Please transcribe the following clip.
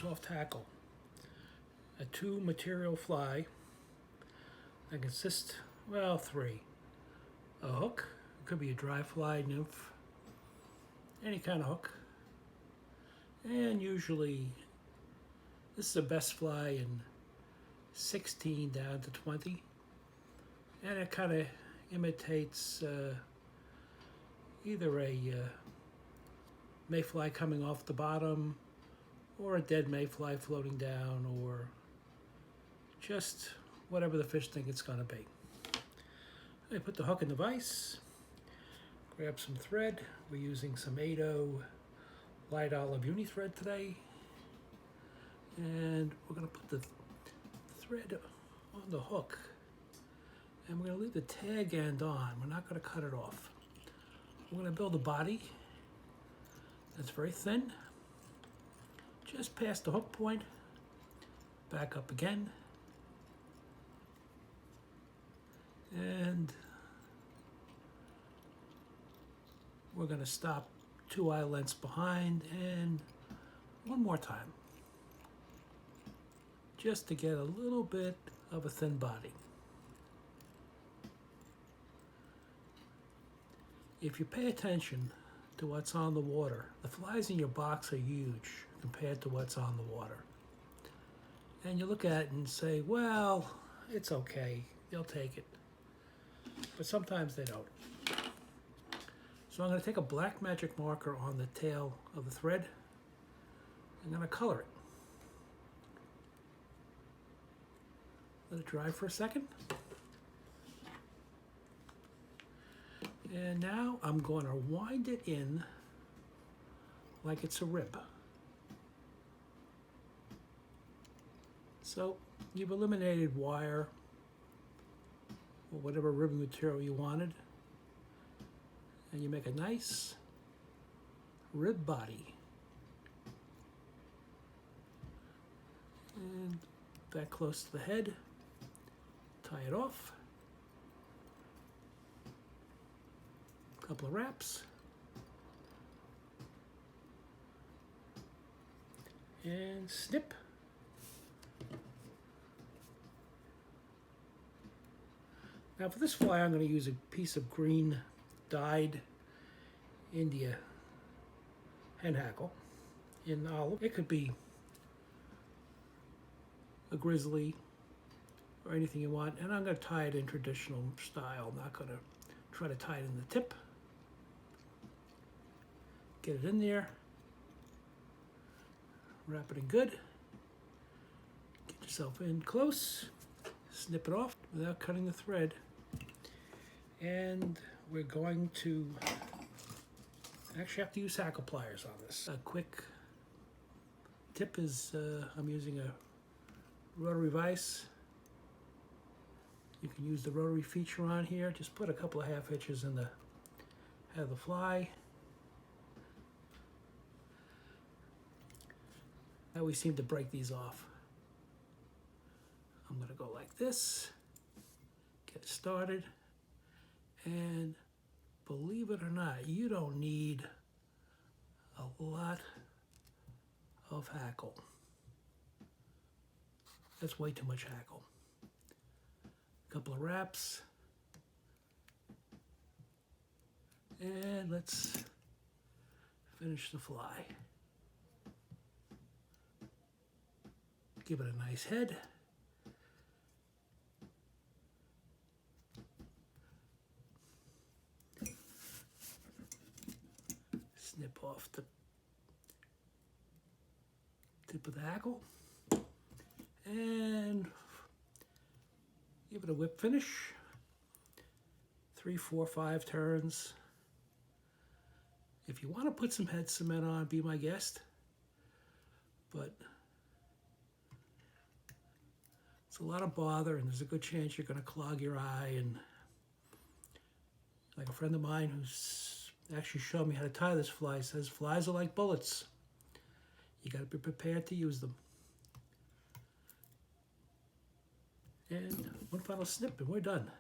soft hackle, a 2-material fly that consists, well, 3. A hook, it could be a dry fly, nymph, any kind of hook. And usually, this is the best fly in 16 down to 20. And it kind of imitates either a mayfly coming off the bottom, or a dead mayfly floating down, or just whatever the fish think it's going to be. I put the hook in the vise, grab some thread. We're using some 8/0 light olive uni thread today, and we're going to put the thread on the hook, and we're going to leave the tag end on. We're not going to cut it off. We're going to build a body that's very thin, just past the hook point, back up again, and we're going to stop 2 eye lengths behind, and one more time, just to get a little bit of a thin body. If you pay attention to what's on the water, the flies in your box are huge compared to what's on the water. And you look at it and say, well, it's okay, they'll take it. But sometimes they don't. So I'm going to take a black magic marker on the tail of the thread. I'm going to color it. Let it dry for a second. And now I'm going to wind it in like it's a rib. So you've eliminated wire or whatever ribbon material you wanted, and you make a nice rib body. And back close to the head, tie it off. Couple of wraps, and snip. Now for this fly, I'm going to use a piece of green dyed India hen hackle in olive. It could be a grizzly or anything you want, and I'm going to tie it in traditional style. I'm not going to try to tie it in the tip. Get it in there, wrap it in good, get yourself in close, snip it off without cutting the thread, and we're going to actually have to use hackle pliers on this. A quick tip is I'm using a rotary vise. You can use the rotary feature on here. Just put a couple of half hitches in the head of the fly. Now we seem to break these off. I'm going to go like this, get started, and believe it or not, you don't need a lot of hackle. That's way too much hackle. A couple of wraps, and let's finish the fly. Give it a nice head. Snip off the tip of the hackle and give it a whip finish. 3, 4, 5 turns. If you want to put some head cement on, be my guest. But it's a lot of bother, and there's a good chance you're going to clog your eye. And like a friend of mine who's actually showed me how to tie this fly says, flies are like bullets. You got to be prepared to use them. And one final snip, and we're done.